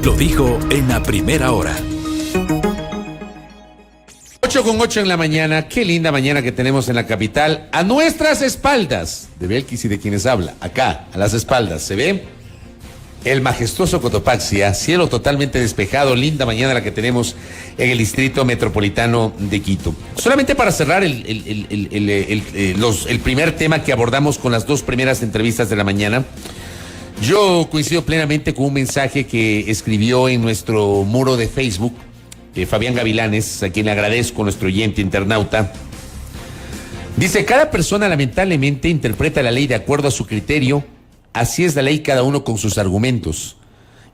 Lo dijo en la primera hora. 8:08 en la mañana, qué linda mañana que tenemos en la capital. A nuestras espaldas, de Belkis y de quienes habla, acá, a las espaldas, se ve el majestuoso Cotopaxi, cielo totalmente despejado, linda mañana la que tenemos en el distrito metropolitano de Quito. Solamente para cerrar el primer tema que abordamos con las dos primeras entrevistas de la mañana, yo coincido plenamente con un mensaje que escribió en nuestro muro de Facebook Fabián Gavilanes, a quien le agradezco, nuestro oyente internauta. Dice: cada persona lamentablemente interpreta la ley de acuerdo a su criterio, así es la ley, cada uno con sus argumentos,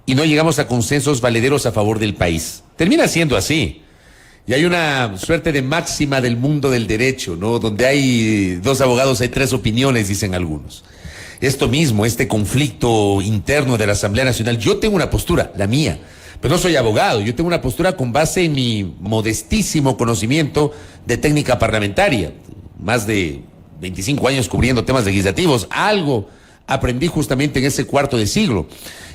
y no llegamos a consensos valederos a favor del país. Termina siendo así. Y hay una suerte de máxima del mundo del derecho, ¿no? Donde hay dos abogados, hay tres opiniones, dicen algunos. Esto mismo, este conflicto interno de la Asamblea Nacional, yo tengo una postura, la mía, pero no soy abogado, yo tengo una postura con base en mi modestísimo conocimiento de técnica parlamentaria, más de 25 años cubriendo temas legislativos, algo aprendí justamente en ese cuarto de siglo,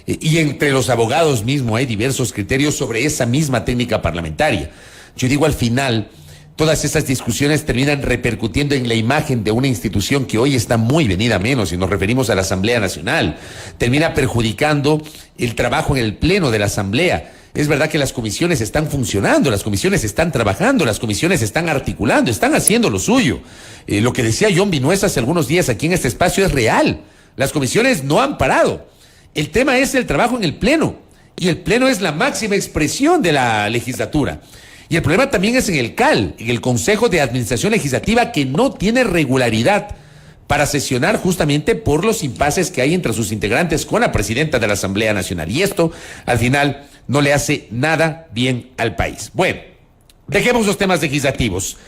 y entre los abogados mismos hay diversos criterios sobre esa misma técnica parlamentaria. Yo digo, al final, todas esas discusiones terminan repercutiendo en la imagen de una institución que hoy está muy venida menos, y nos referimos a la Asamblea Nacional. Termina perjudicando el trabajo en el pleno de la Asamblea. Es verdad que las comisiones están funcionando, las comisiones están trabajando, las comisiones están articulando, están haciendo lo suyo. Lo que decía John Vinuesa hace algunos días aquí en este espacio es real. Las comisiones no han parado. El tema es el trabajo en el pleno, y el pleno es la máxima expresión de la legislatura. Y el problema también es en el CAL, en el Consejo de Administración Legislativa, que no tiene regularidad para sesionar justamente por los impases que hay entre sus integrantes con la presidenta de la Asamblea Nacional. Y esto, al final, no le hace nada bien al país. Bueno, dejemos los temas legislativos.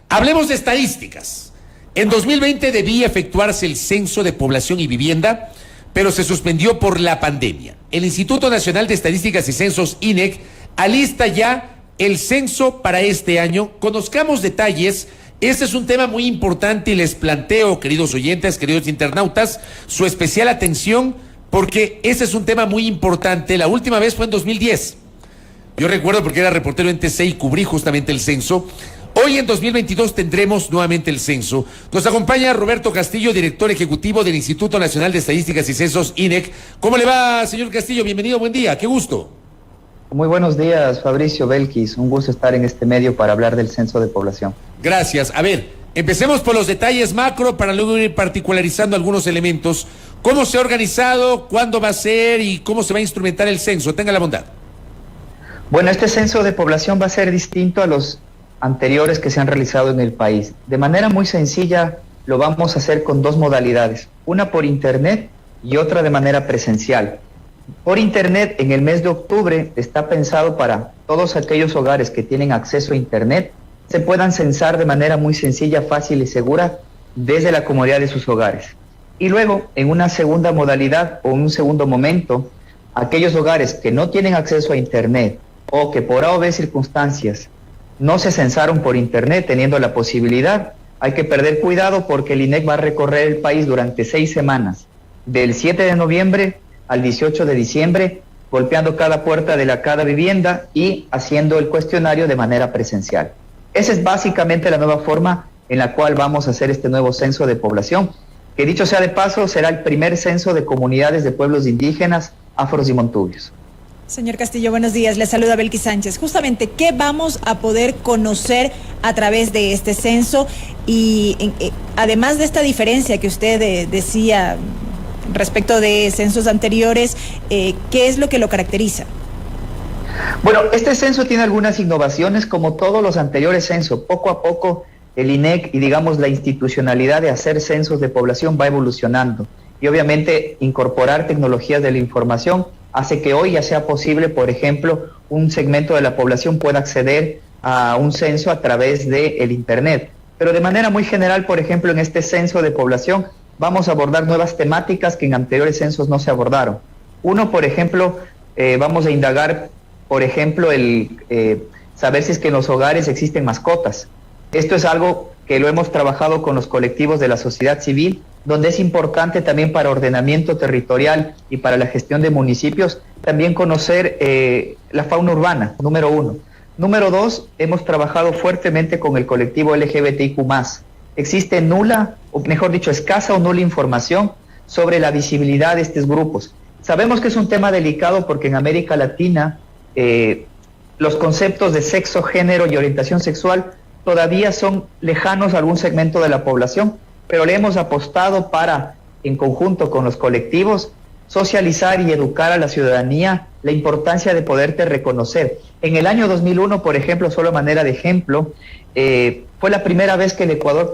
Hablemos de estadísticas. En 2020 debía efectuarse el Censo de Población y Vivienda, pero se suspendió por la pandemia. El Instituto Nacional de Estadísticas y Censos, INEC, alista ya el censo para este año. Conozcamos detalles. Este es un tema muy importante y les planteo, queridos oyentes, queridos internautas, su especial atención, porque este es un tema muy importante. La última vez fue en 2010. Yo recuerdo porque era reportero en TC y cubrí justamente el censo. Hoy en 2022 tendremos nuevamente el censo. Nos acompaña Roberto Castillo, director ejecutivo del Instituto Nacional de Estadísticas y Censos, INEC. ¿Cómo le va, señor Castillo? Bienvenido, buen día, qué gusto. Muy buenos días, Fabricio, Belkis. Un gusto estar en este medio para hablar del censo de población. Gracias. A ver, empecemos por los detalles macro para luego ir particularizando algunos elementos. ¿Cómo se ha organizado? ¿Cuándo va a ser? ¿Y cómo se va a instrumentar el censo? Tenga la bondad. Bueno, este censo de población va a ser distinto a los anteriores que se han realizado en el país. De manera muy sencilla, lo vamos a hacer con dos modalidades. Una por internet y otra de manera presencial. Por internet, en el mes de octubre, está pensado para todos aquellos hogares que tienen acceso a internet, se puedan censar de manera muy sencilla, fácil y segura desde la comodidad de sus hogares. Y luego, en una segunda modalidad o un segundo momento, aquellos hogares que no tienen acceso a internet o que por A o B circunstancias no se censaron por internet teniendo la posibilidad, hay que perder cuidado porque el INEC va a recorrer el país durante 6 semanas, del 7 de noviembre al 18 de diciembre, golpeando cada puerta de cada vivienda y haciendo el cuestionario de manera presencial. Esa es básicamente la nueva forma en la cual vamos a hacer este nuevo censo de población, que dicho sea de paso, será el primer censo de comunidades de pueblos indígenas, afros y montubios. Señor Castillo, buenos días. Le saluda Belkis Sánchez. Justamente, ¿qué vamos a poder conocer a través de este censo? Y además de esta diferencia que usted decía respecto de censos anteriores, ¿qué es lo que lo caracteriza? Bueno, este censo tiene algunas innovaciones, como todos los anteriores censos. Poco a poco el INEC y digamos la institucionalidad de hacer censos de población va evolucionando. Y obviamente incorporar tecnologías de la información hace que hoy ya sea posible, por ejemplo, un segmento de la población pueda acceder a un censo a través del internet. Pero de manera muy general, por ejemplo, en este censo de población vamos a abordar nuevas temáticas que en anteriores censos no se abordaron. Uno, por ejemplo, vamos a indagar, por ejemplo, saber si es que en los hogares existen mascotas. Esto es algo que lo hemos trabajado con los colectivos de la sociedad civil, donde es importante también para ordenamiento territorial y para la gestión de municipios también conocer la fauna urbana, número 1. Número 2, hemos trabajado fuertemente con el colectivo LGBTIQ+. Existe nula, o mejor dicho, escasa o nula información sobre la visibilidad de estos grupos. Sabemos que es un tema delicado porque en América Latina los conceptos de sexo, género y orientación sexual todavía son lejanos a algún segmento de la población, pero le hemos apostado para, en conjunto con los colectivos, socializar y educar a la ciudadanía la importancia de poderte reconocer. En el año 2001, por ejemplo, solo a manera de ejemplo, fue la primera vez que el Ecuador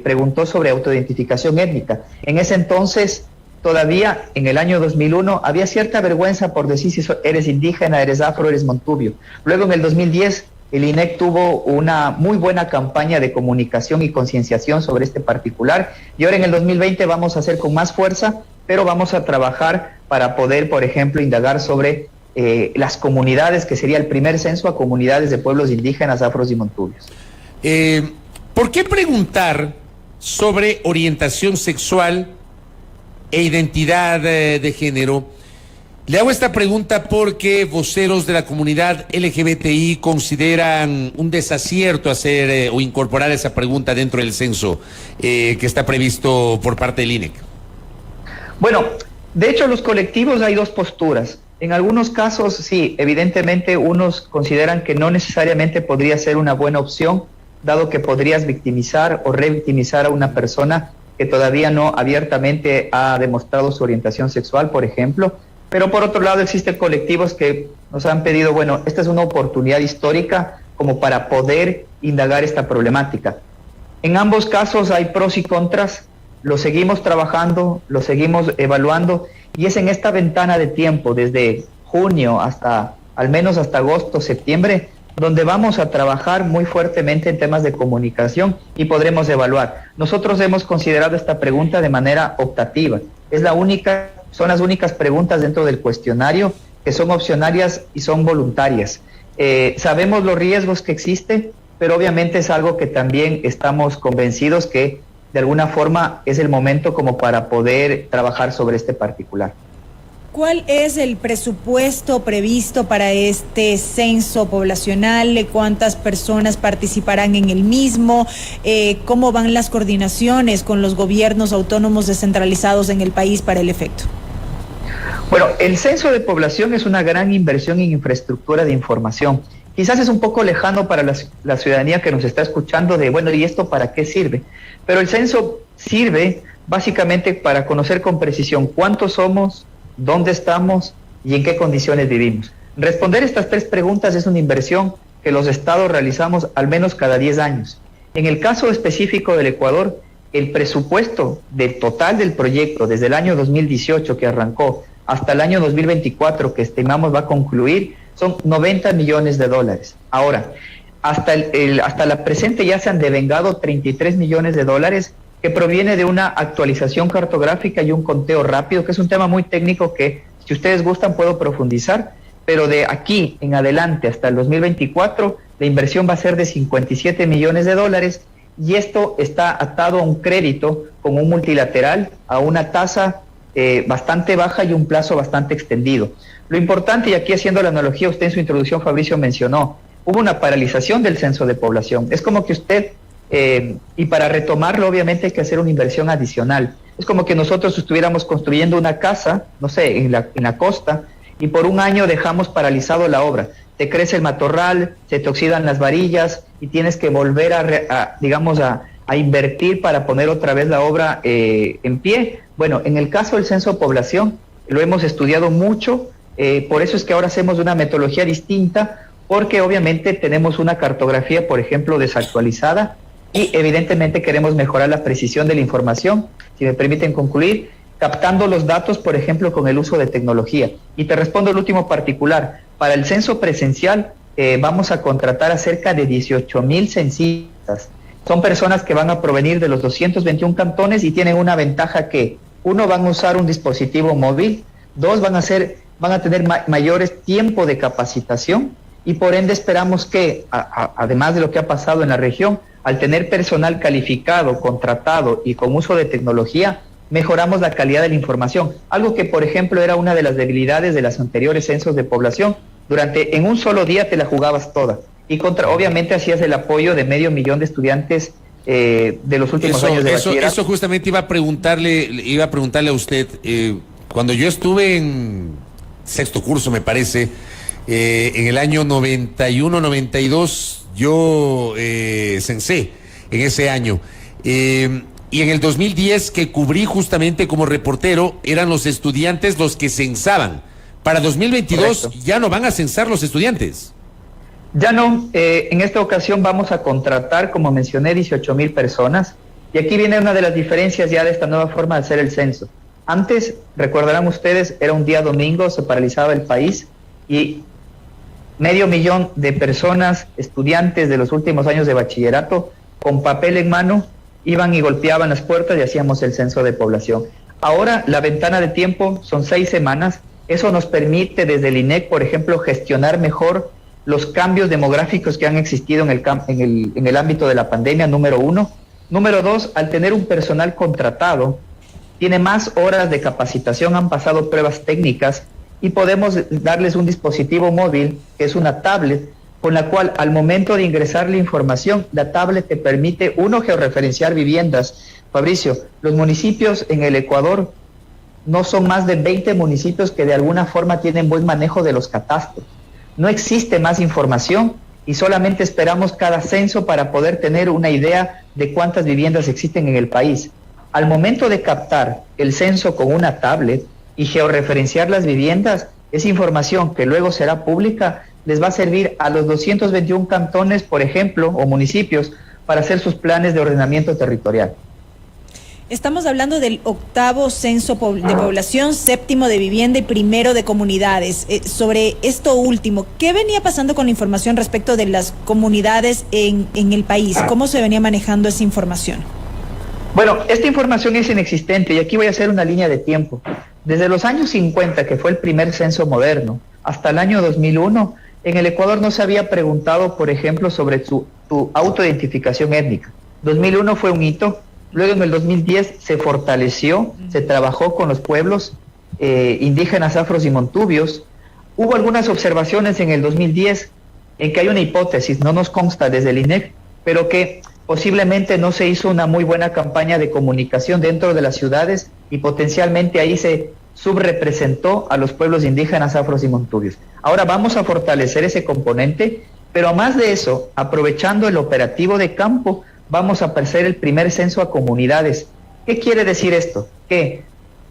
preguntó sobre autoidentificación étnica. En ese entonces, todavía en el año 2001, había cierta vergüenza por decir si eres indígena, eres afro, eres montubio. Luego en el 2010, el INEC tuvo una muy buena campaña de comunicación y concienciación sobre este particular, y ahora en el 2020 vamos a hacer con más fuerza, pero vamos a trabajar para poder, por ejemplo, indagar sobre las comunidades, que sería el primer censo a comunidades de pueblos indígenas, afros y montubios. ¿Por qué preguntar sobre orientación sexual e identidad de género? Le hago esta pregunta porque voceros de la comunidad LGBTI consideran un desacierto hacer o incorporar esa pregunta dentro del censo que está previsto por parte del INEC. Bueno, de hecho los colectivos hay dos posturas. En algunos casos, sí, evidentemente unos consideran que no necesariamente podría ser una buena opción, dado que podrías victimizar o revictimizar a una persona que todavía no abiertamente ha demostrado su orientación sexual, por ejemplo. Pero por otro lado existen colectivos que nos han pedido, bueno, esta es una oportunidad histórica como para poder indagar esta problemática. En ambos casos hay pros y contras, lo seguimos trabajando, lo seguimos evaluando, y es en esta ventana de tiempo, desde junio hasta, al menos hasta agosto, septiembre, donde vamos a trabajar muy fuertemente en temas de comunicación y podremos evaluar. Nosotros hemos considerado esta pregunta de manera optativa. Son las únicas preguntas dentro del cuestionario que son opcionarias y son voluntarias. Sabemos los riesgos que existen, pero obviamente es algo que también estamos convencidos que de alguna forma es el momento como para poder trabajar sobre este particular. ¿Cuál es el presupuesto previsto para este censo poblacional? ¿Cuántas personas participarán en el mismo? ¿Cómo van las coordinaciones con los gobiernos autónomos descentralizados en el país para el efecto? Bueno, el censo de población es una gran inversión en infraestructura de información. Quizás es un poco lejano para la ciudadanía que nos está escuchando de, bueno, ¿y esto para qué sirve? Pero el censo sirve básicamente para conocer con precisión cuántos somos, dónde estamos y en qué condiciones vivimos. Responder estas tres preguntas es una inversión que los estados realizamos al menos cada 10 años. En el caso específico del Ecuador, el presupuesto del total del proyecto desde el año 2018 que arrancó hasta el año 2024 que estimamos va a concluir son $90 millones. Ahora, hasta la presente ya se han devengado $33 millones que proviene de una actualización cartográfica y un conteo rápido, que es un tema muy técnico que, si ustedes gustan, puedo profundizar, pero de aquí en adelante hasta el 2024, la inversión va a ser de $57 millones, y esto está atado a un crédito con un multilateral a una tasa bastante baja y un plazo bastante extendido. Lo importante, y aquí haciendo la analogía, usted en su introducción, Fabricio, mencionó, hubo una paralización del censo de población. Es como que usted, y para retomarlo obviamente hay que hacer una inversión adicional. Es como que nosotros estuviéramos construyendo una casa, no sé, en la costa, y por un año dejamos paralizado la obra. Te crece el matorral, se te oxidan las varillas y tienes que volver a invertir para poner otra vez la obra en pie. Bueno, en el caso del censo de población lo hemos estudiado mucho, por eso es que ahora hacemos una metodología distinta, porque obviamente tenemos una cartografía, por ejemplo, desactualizada, y evidentemente queremos mejorar la precisión de la información, si me permiten concluir, captando los datos, por ejemplo, con el uso de tecnología. Y te respondo el último particular. Para el censo presencial vamos a contratar a cerca de 18,000 censistas. Son personas que van a provenir de los 221 cantones y tienen una ventaja que, uno, van a usar un dispositivo móvil, dos, van a tener mayores tiempo de capacitación, y por ende esperamos que, además de lo que ha pasado en la región, al tener personal calificado, contratado y con uso de tecnología, mejoramos la calidad de la información, algo que por ejemplo era una de las debilidades de los anteriores censos de población. En un solo día te la jugabas toda y obviamente hacías el apoyo de 500,000 de estudiantes de los últimos años de bachillerato. Eso justamente iba a preguntarle a usted. Cuando yo estuve en sexto curso, me parece, en el año 91-92, yo censé en ese año. Y en el 2010, que cubrí justamente como reportero, eran los estudiantes los que censaban. Para 2022 Correcto. Ya no van a censar los estudiantes. Ya no, en esta ocasión vamos a contratar, como mencioné, 18,000 personas. Y aquí viene una de las diferencias ya de esta nueva forma de hacer el censo. Antes, recordarán ustedes, era un día domingo, se paralizaba el país y 500,000 de personas, estudiantes de los últimos años de bachillerato, con papel en mano, iban y golpeaban las puertas y hacíamos el censo de población. Ahora la ventana de tiempo son 6 semanas. Eso nos permite desde el INEC, por ejemplo, gestionar mejor los cambios demográficos que han existido en el ámbito de la pandemia, número 1. Número 2, al tener un personal contratado, tiene más horas de capacitación, han pasado pruebas técnicas y podemos darles un dispositivo móvil, que es una tablet, con la cual al momento de ingresar la información, la tablet te permite, georreferenciar viviendas. Fabricio, los municipios en el Ecuador no son más de 20 municipios que de alguna forma tienen buen manejo de los catastros. No existe más información y solamente esperamos cada censo para poder tener una idea de cuántas viviendas existen en el país. Al momento de captar el censo con una tablet y georreferenciar las viviendas, esa información que luego será pública les va a servir a los 221 cantones, por ejemplo, o municipios, para hacer sus planes de ordenamiento territorial. Estamos hablando del 8º censo de población, 7º de vivienda y 1º de comunidades. Sobre esto último, ¿qué venía pasando con la información respecto de las comunidades en el país? ¿Cómo se venía manejando esa información? Bueno, esta información es inexistente y aquí voy a hacer una línea de tiempo. Desde los años 50, que fue el primer censo moderno, hasta el año 2001, en el Ecuador no se había preguntado, por ejemplo, sobre tu autoidentificación étnica. 2001 fue un hito. Luego en el 2010 se fortaleció, se trabajó con los pueblos indígenas, afros y montubios. Hubo algunas observaciones en el 2010 en que hay una hipótesis, no nos consta desde el INEC, pero que posiblemente no se hizo una muy buena campaña de comunicación dentro de las ciudades y potencialmente ahí se subrepresentó a los pueblos indígenas, afros y montubios. Ahora vamos a fortalecer ese componente, pero a más de eso, aprovechando el operativo de campo, vamos a hacer el primer censo a comunidades. ¿Qué quiere decir esto? Que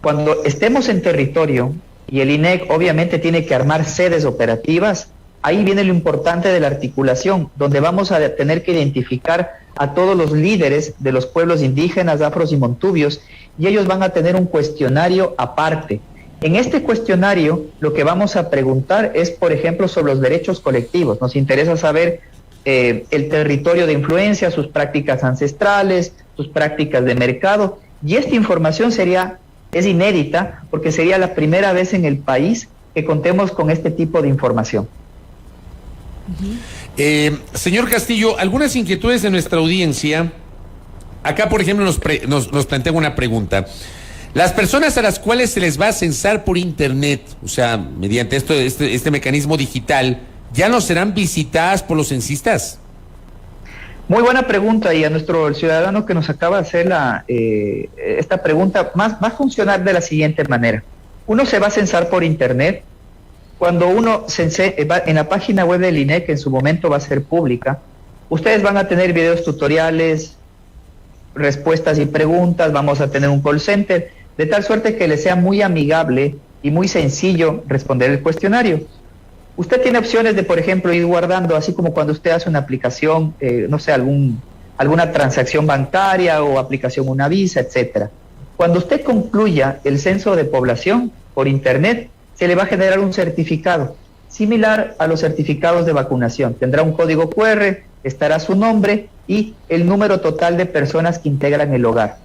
cuando estemos en territorio, y el INEC obviamente tiene que armar sedes operativas, ahí viene lo importante de la articulación, donde vamos a tener que identificar a todos los líderes de los pueblos indígenas, afros y montubios, y ellos van a tener un cuestionario aparte. En este cuestionario, lo que vamos a preguntar es, por ejemplo, sobre los derechos colectivos. Nos interesa saber el territorio de influencia, sus prácticas ancestrales, sus prácticas de mercado, y esta información es inédita porque sería la primera vez en el país que contemos con este tipo de información. Señor Castillo, algunas inquietudes de nuestra audiencia. Acá, por ejemplo, nos plantea una pregunta. Las personas a las cuales se les va a censar por internet, o sea, mediante este mecanismo digital, ¿ya no serán visitadas por los censistas? Muy buena pregunta, y a el ciudadano que nos acaba de hacer esta pregunta va a funcionar de la siguiente manera. Uno se va a censar por internet. Cuando uno va en la página web del INEC, que en su momento va a ser pública, ustedes van a tener videos tutoriales, respuestas y preguntas, vamos a tener un call center, de tal suerte que les sea muy amigable y muy sencillo responder el cuestionario. Usted tiene opciones de, por ejemplo, ir guardando, así como cuando usted hace una aplicación, no sé, alguna transacción bancaria o aplicación Una Visa, etcétera. Cuando usted concluya el censo de población por internet, se le va a generar un certificado, similar a los certificados de vacunación. Tendrá un código QR, estará su nombre y el número total de personas que integran el hogar.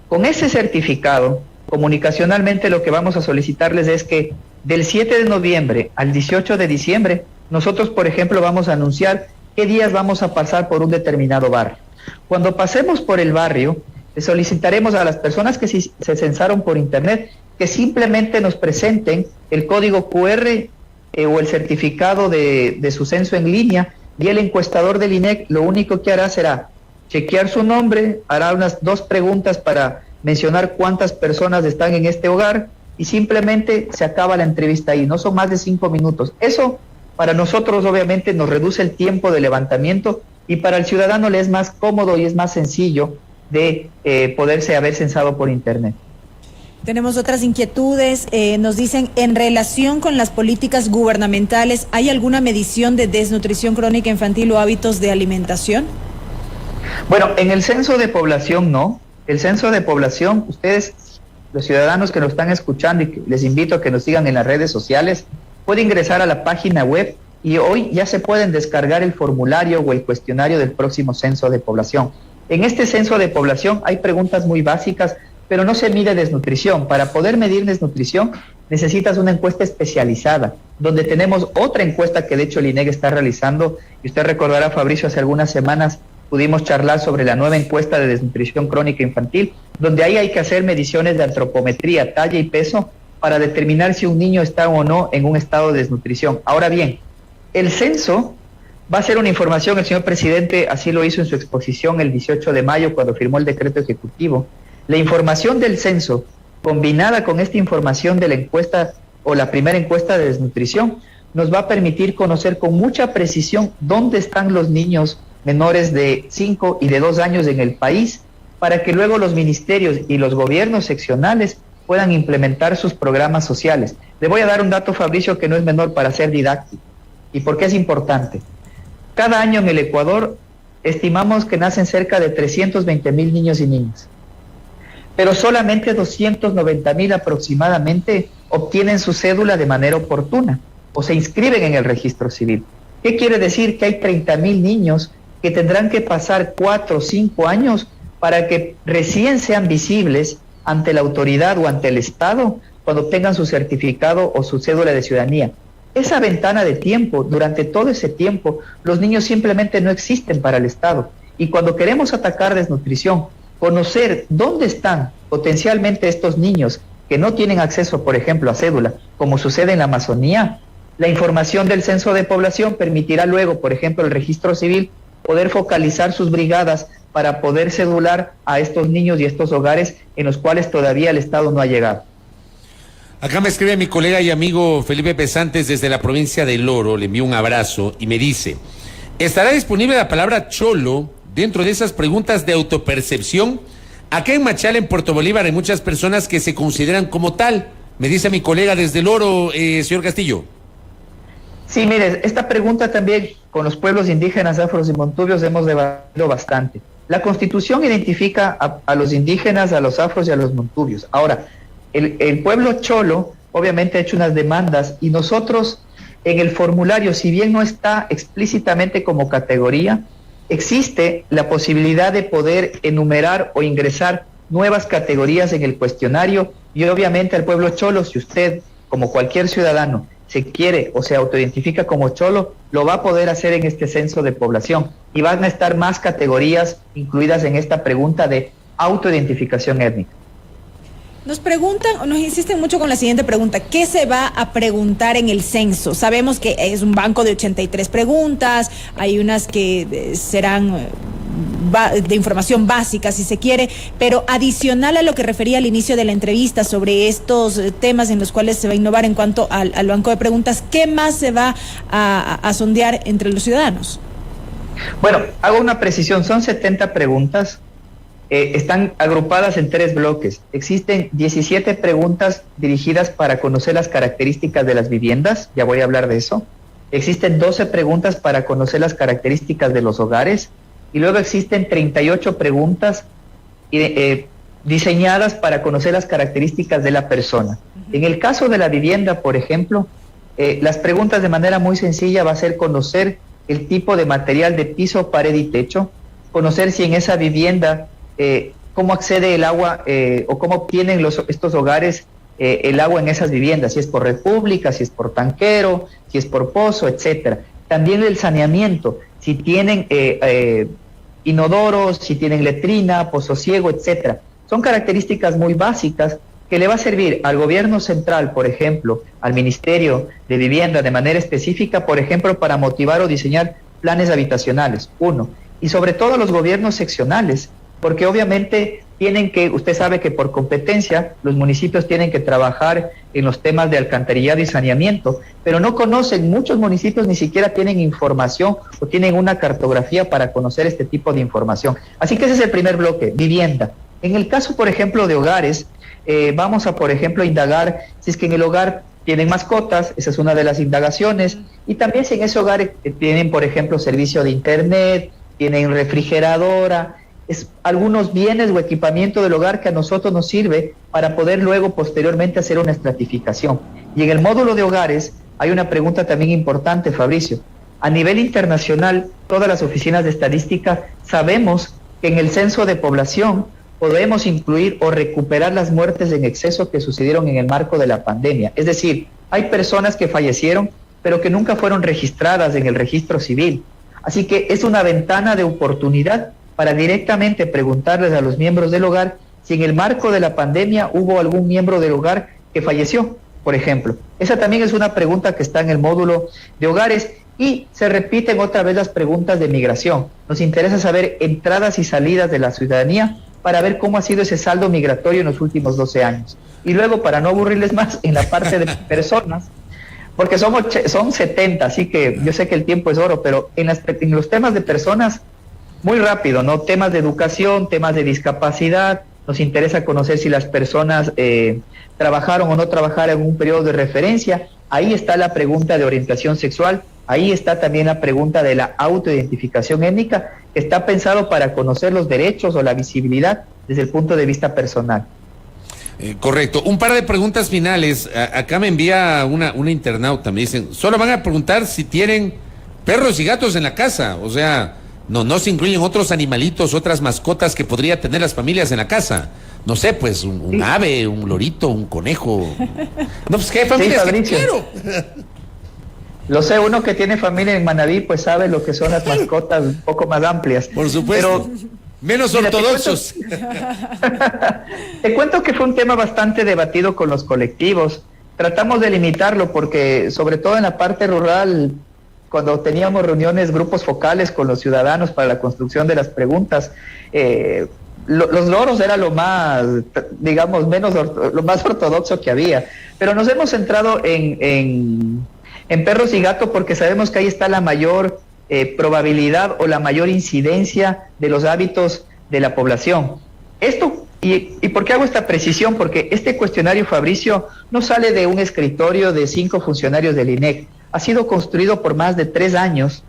Con ese certificado, comunicacionalmente lo que vamos a solicitarles es que del 7 de noviembre al 18 de diciembre, nosotros, por ejemplo, vamos a anunciar qué días vamos a pasar por un determinado barrio. Cuando pasemos por el barrio, Le solicitaremos a las personas que se censaron por internet que simplemente nos presenten el código QR o el certificado de su censo en línea, y el encuestador del INEC lo único que hará será chequear su nombre, hará unas 2 preguntas para mencionar cuántas personas están en este hogar y simplemente se acaba la entrevista ahí. No son más de 5 minutos. Eso para nosotros obviamente nos reduce el tiempo de levantamiento y para el ciudadano le es más cómodo y es más sencillo de poderse haber censado por internet. Tenemos otras inquietudes. Nos dicen, en relación con las políticas gubernamentales, ¿hay alguna medición de desnutrición crónica infantil o hábitos de alimentación? Bueno, en el censo de población no. El censo de población, ustedes, los ciudadanos que nos están escuchando, y que les invito a que nos sigan en las redes sociales, pueden ingresar a la página web y hoy ya se pueden descargar el formulario o el cuestionario del próximo censo de población. En este censo de población hay preguntas muy básicas, pero no se mide desnutrición. Para poder medir desnutrición necesitas una encuesta especializada, donde tenemos otra encuesta que de hecho el INEC está realizando, y usted recordará, Fabricio, hace algunas semanas pudimos charlar sobre la nueva encuesta de desnutrición crónica infantil, donde ahí hay que hacer mediciones de antropometría, talla y peso para determinar si un niño está o no en un estado de desnutrición. Ahora bien, el censo va a ser una información, el señor presidente así lo hizo en su exposición el 18 de mayo cuando firmó el decreto ejecutivo. La información del censo, combinada con esta información de la encuesta o la primera encuesta de desnutrición, nos va a permitir conocer con mucha precisión dónde están los niños menores de 5 y de 2 años en el país, para que luego los ministerios y los gobiernos seccionales puedan implementar sus programas sociales. Le voy a dar un dato, Fabricio, que no es menor para ser didáctico. ¿Y por qué es importante? Cada año en el Ecuador estimamos que nacen cerca de 320,000 niños y niñas, pero solamente 290,000 aproximadamente obtienen su cédula de manera oportuna o se inscriben en el registro civil. ¿Qué quiere decir? Que hay 30,000 niños que tendrán que pasar 4 o 5 años para que recién sean visibles ante la autoridad o ante el Estado cuando obtengan su certificado o su cédula de ciudadanía. Esa ventana de tiempo, durante todo ese tiempo, los niños simplemente no existen para el Estado. Y cuando queremos atacar desnutrición, conocer dónde están potencialmente estos niños que no tienen acceso, por ejemplo, a cédula, como sucede en la Amazonía, la información del censo de población permitirá luego, por ejemplo, el registro civil, poder focalizar sus brigadas para poder cedular a estos niños y estos hogares en los cuales todavía el Estado no ha llegado. Acá me escribe mi colega y amigo Felipe Pesantes desde la provincia de Loro, le envío un abrazo y me dice, ¿estará disponible la palabra cholo dentro de esas preguntas de autopercepción? Acá en Machala, en Puerto Bolívar, hay muchas personas que se consideran como tal, me dice mi colega desde Loro, señor Castillo. Sí, mire, esta pregunta también con los pueblos indígenas, afros y montubios hemos debatido bastante. La Constitución identifica a los indígenas, a los afros y a los montubios. Ahora, el pueblo cholo obviamente ha hecho unas demandas y nosotros en el formulario, si bien no está explícitamente como categoría, existe la posibilidad de poder enumerar o ingresar nuevas categorías en el cuestionario y obviamente al pueblo cholo, si usted, como cualquier ciudadano, se quiere o se autoidentifica como cholo, lo va a poder hacer en este censo de población y van a estar más categorías incluidas en esta pregunta de autoidentificación étnica. Nos preguntan, o nos insisten mucho con la siguiente pregunta, ¿qué se va a preguntar en el censo? Sabemos que es un banco de 83 preguntas, hay unas que serán de información básica, si se quiere, pero adicional a lo que refería al inicio de la entrevista sobre estos temas en los cuales se va a innovar en cuanto al banco de preguntas, ¿qué más se va a sondear entre los ciudadanos? Bueno, hago una precisión, son 70 preguntas, están agrupadas en 3 bloques. Existen 17 preguntas dirigidas para conocer las características de las viviendas, ya voy a hablar de eso. Existen 12 preguntas para conocer las características de los hogares, y luego existen 38 preguntas diseñadas para conocer las características de la persona. En el caso de la vivienda, por ejemplo, las preguntas de manera muy sencilla va a ser conocer el tipo de material de piso, pared y techo, conocer si en esa vivienda, cómo accede el agua o cómo obtienen estos hogares el agua en esas viviendas, si es por red pública, si es por tanquero, si es por pozo, etcétera. También el saneamiento, si tienen inodoros, si tienen letrina, pozosiego, etcétera. Son características muy básicas que le va a servir al gobierno central, por ejemplo, al Ministerio de Vivienda de manera específica, por ejemplo, para motivar o diseñar planes habitacionales, uno, y sobre todo a los gobiernos seccionales, porque obviamente tienen que, usted sabe que por competencia los municipios tienen que trabajar en los temas de alcantarillado y saneamiento, pero no conocen, muchos municipios ni siquiera tienen información o tienen una cartografía para conocer este tipo de información. Así que ese es el primer bloque, vivienda. En el caso, por ejemplo, de hogares, vamos a, por ejemplo, indagar si es que en el hogar tienen mascotas, esa es una de las indagaciones, y también si en ese hogar tienen, por ejemplo, servicio de internet, tienen refrigeradora, algunos bienes o equipamiento del hogar que a nosotros nos sirve para poder luego posteriormente hacer una estratificación. Y en el módulo de hogares hay una pregunta también importante, Fabricio. A nivel internacional, todas las oficinas de estadística sabemos que en el censo de población podemos incluir o recuperar las muertes en exceso que sucedieron en el marco de la pandemia. Es decir, hay personas que fallecieron, pero que nunca fueron registradas en el registro civil. Así que es una ventana de oportunidad para directamente preguntarles a los miembros del hogar si en el marco de la pandemia hubo algún miembro del hogar que falleció, por ejemplo. Esa también es una pregunta que está en el módulo de hogares y se repiten otra vez las preguntas de migración. Nos interesa saber entradas y salidas de la ciudadanía para ver cómo ha sido ese saldo migratorio en los últimos 12 años. Y luego, para no aburrirles más, en la parte de personas, porque son 70, así que yo sé que el tiempo es oro, pero en los temas de personas, muy rápido, ¿no? Temas de educación, temas de discapacidad, nos interesa conocer si las personas trabajaron o no trabajaron en un periodo de referencia. Ahí está la pregunta de orientación sexual, ahí está también la pregunta de la autoidentificación étnica, que está pensado para conocer los derechos o la visibilidad desde el punto de vista personal. Correcto. Un par de preguntas finales. Acá me envía una internauta, me dicen, solo van a preguntar si tienen perros y gatos en la casa, o sea, no se incluyen otros animalitos, otras mascotas que podría tener las familias en la casa. No sé, pues un ave, un lorito, un conejo. No, pues qué familias que quiero. Lo sé, uno que tiene familia en Manabí, pues sabe lo que son las mascotas un poco más amplias. Por supuesto. Pero, menos ortodoxos. Te cuento que fue un tema bastante debatido con los colectivos. Tratamos de limitarlo porque, sobre todo en la parte rural, cuando teníamos reuniones, grupos focales con los ciudadanos para la construcción de las preguntas, los loros era lo más, digamos, lo más ortodoxo que había. Pero nos hemos centrado en perros y gatos porque sabemos que ahí está la mayor probabilidad o la mayor incidencia de los hábitos de la población. Esto, ¿y por qué hago esta precisión? Porque este cuestionario, Fabricio, no sale de un escritorio de 5 funcionarios del INEC. Ha sido construido por más de 3 años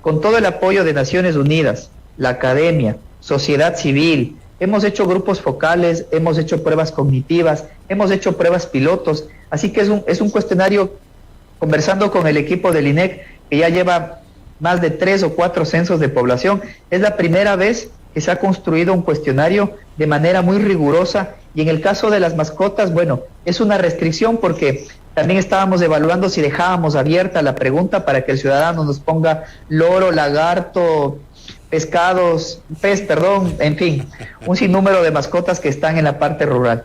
con todo el apoyo de Naciones Unidas, la academia, sociedad civil. Hemos hecho grupos focales, hemos hecho pruebas cognitivas, hemos hecho pruebas pilotos. Así que es un cuestionario, conversando con el equipo del INEC, que ya lleva más de 3 o 4 censos de población. Es la primera vez que se ha construido un cuestionario de manera muy rigurosa, y en el caso de las mascotas, bueno, es una restricción porque también estábamos evaluando si dejábamos abierta la pregunta para que el ciudadano nos ponga loro, lagarto, en fin, un sinnúmero de mascotas que están en la parte rural.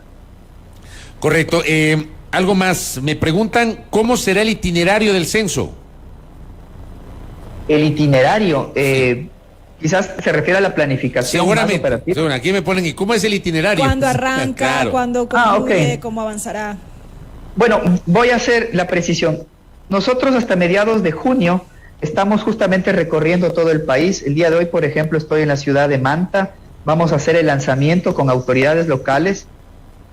Correcto. Algo más, me preguntan, ¿cómo será el itinerario del censo? El itinerario, quizás se refiere a la planificación. Seguramente. Aquí me ponen, ¿y cómo es el itinerario? ¿Cuándo arranca? Claro. ¿Cuándo concluye? ¿Cómo avanzará? Bueno, voy a hacer la precisión. Nosotros hasta mediados de junio estamos justamente recorriendo todo el país. El día de hoy, por ejemplo, estoy en la ciudad de Manta. Vamos a hacer el lanzamiento con autoridades locales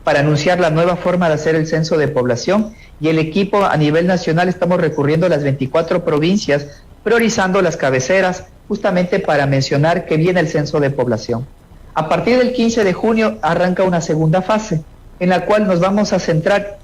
para anunciar la nueva forma de hacer el censo de población, y el equipo a nivel nacional estamos recurriendo a las 24 provincias, priorizando las cabeceras, justamente para mencionar que viene el censo de población. A partir del 15 de junio arranca una segunda fase, en la cual nos vamos a centrar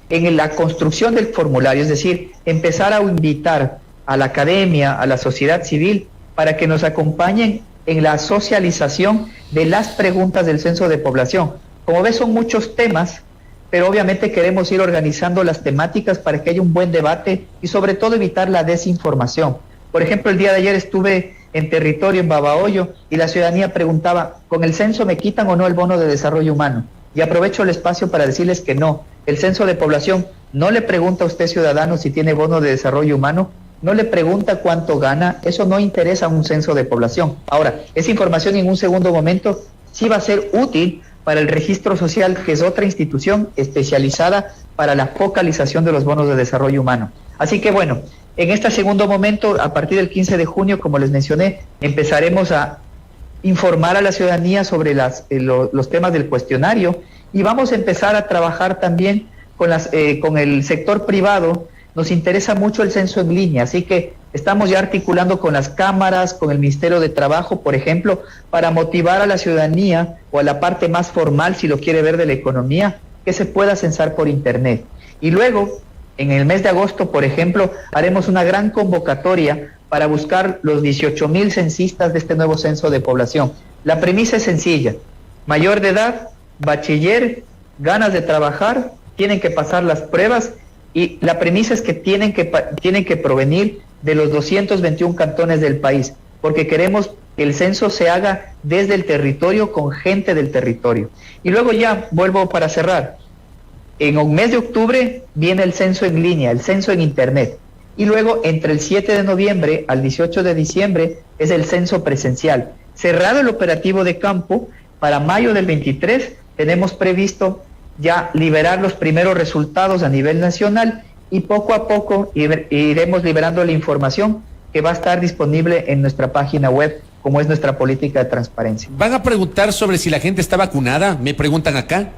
en la construcción del formulario, es decir, empezar a invitar a la academia, a la sociedad civil, para que nos acompañen en la socialización de las preguntas del censo de población. Como ves, son muchos temas, pero obviamente queremos ir organizando las temáticas para que haya un buen debate y sobre todo evitar la desinformación. Por ejemplo, el día de ayer estuve en territorio en Babahoyo, y la ciudadanía preguntaba, ¿con el censo me quitan o no el bono de desarrollo humano? Y aprovecho el espacio para decirles que no. El censo de población no le pregunta a usted, ciudadano, si tiene bono de desarrollo humano, no le pregunta cuánto gana, eso no interesa a un censo de población. Ahora, esa información en un segundo momento sí va a ser útil para el registro social, que es otra institución especializada para la focalización de los bonos de desarrollo humano. Así que bueno, en este segundo momento, a partir del 15 de junio, como les mencioné, empezaremos a informar a la ciudadanía sobre los temas del cuestionario, y vamos a empezar a trabajar también con el sector privado. Nos interesa mucho el censo en línea, así que estamos ya articulando con las cámaras, con el Ministerio de Trabajo, por ejemplo, para motivar a la ciudadanía, o a la parte más formal, si lo quiere ver, de la economía, que se pueda censar por Internet. Y luego, en el mes de agosto, por ejemplo, haremos una gran convocatoria para buscar los 18,000 censistas de este nuevo censo de población. La premisa es sencilla: mayor de edad, bachiller, ganas de trabajar, tienen que pasar las pruebas, y la premisa es que tienen que provenir de los 221 cantones del país, porque queremos que el censo se haga desde el territorio, con gente del territorio. Y luego ya, vuelvo para cerrar, en el mes de octubre viene el censo en línea, el censo en Internet. Y luego, entre el 7 de noviembre al 18 de diciembre, es el censo presencial. Cerrado el operativo de campo, para mayo del 23 tenemos previsto ya liberar los primeros resultados a nivel nacional, y poco a poco iremos liberando la información que va a estar disponible en nuestra página web, como es nuestra política de transparencia. ¿Van a preguntar sobre si la gente está vacunada? ¿Me preguntan acá?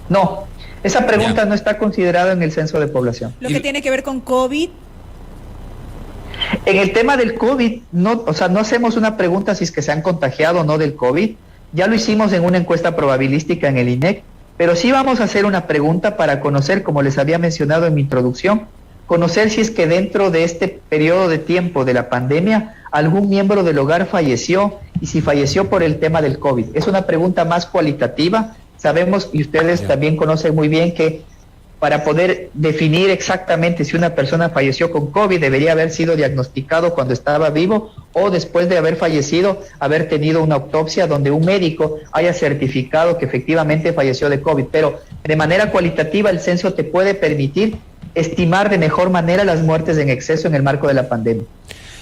No, esa pregunta no está considerada en el censo de población. Lo que tiene que ver con COVID. En el tema del COVID, no hacemos una pregunta si es que se han contagiado o no del COVID. Ya lo hicimos en una encuesta probabilística en el INEC, pero sí vamos a hacer una pregunta para conocer, como les había mencionado en mi introducción, conocer si es que dentro de este periodo de tiempo de la pandemia algún miembro del hogar falleció, y si falleció por el tema del COVID. Es una pregunta más cualitativa. Sabemos, y ustedes también conocen muy bien, que para poder definir exactamente si una persona falleció con COVID, debería haber sido diagnosticado cuando estaba vivo, o después de haber fallecido, haber tenido una autopsia donde un médico haya certificado que efectivamente falleció de COVID. Pero de manera cualitativa, el censo te puede permitir estimar de mejor manera las muertes en exceso en el marco de la pandemia.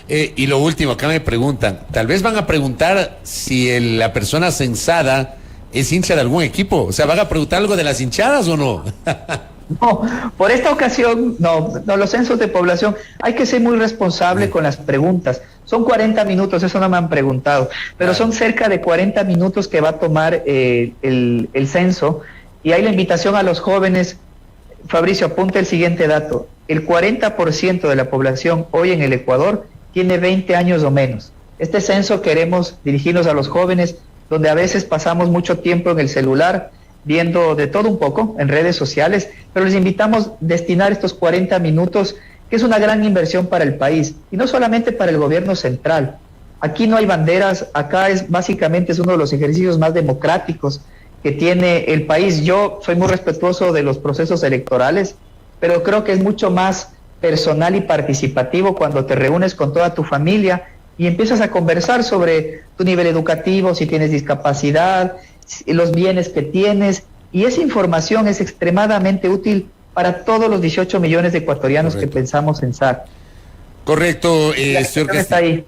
Y lo último, acá me preguntan, tal vez van a preguntar si la persona censada es hincha de algún equipo. O sea, ¿van a preguntar algo de las hinchadas o no? No, por esta ocasión, no, los censos de población, hay que ser muy responsable con las preguntas. Son 40 minutos, eso no me han preguntado, pero son cerca de 40 minutos que va a tomar el censo, y hay la invitación a los jóvenes. Fabricio, apunte el siguiente dato: el 40% de la población hoy en el Ecuador tiene 20 años o menos. Este censo queremos dirigirnos a los jóvenes, donde a veces pasamos mucho tiempo en el celular, viendo de todo un poco en redes sociales, pero les invitamos a destinar estos 40 minutos, que es una gran inversión para el país, y no solamente para el gobierno central. Aquí no hay banderas, acá básicamente es uno de los ejercicios más democráticos que tiene el país. Yo soy muy respetuoso de los procesos electorales, pero creo que es mucho más personal y participativo cuando te reúnes con toda tu familia y empiezas a conversar sobre tu nivel educativo, si tienes discapacidad, los bienes que tienes, y esa información es extremadamente útil para todos los 18 millones de ecuatorianos que pensamos censar. Correcto, señor Castillo. Está ahí.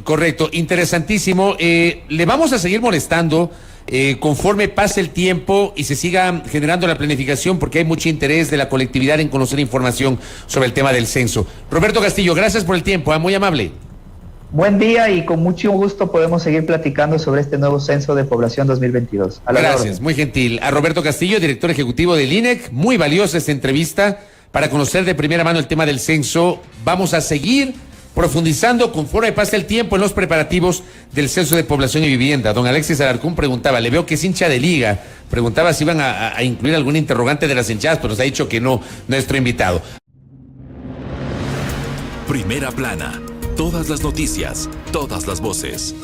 Correcto, interesantísimo. Le vamos a seguir molestando conforme pase el tiempo y se siga generando la planificación, porque hay mucho interés de la colectividad en conocer información sobre el tema del censo. Roberto Castillo, gracias por el tiempo, muy amable. Buen día, y con mucho gusto podemos seguir platicando sobre este nuevo censo de población 2022. Gracias, muy gentil. A Roberto Castillo, director ejecutivo del INEC, muy valiosa esta entrevista para conocer de primera mano el tema del censo. Vamos a seguir profundizando conforme pase el tiempo en los preparativos del censo de población y vivienda. Don Alexis Alarcón preguntaba, le veo que es hincha de liga, preguntaba si iban a incluir algún interrogante de las hinchadas, pero nos ha dicho que no, nuestro invitado. Primera plana, todas las noticias, todas las voces.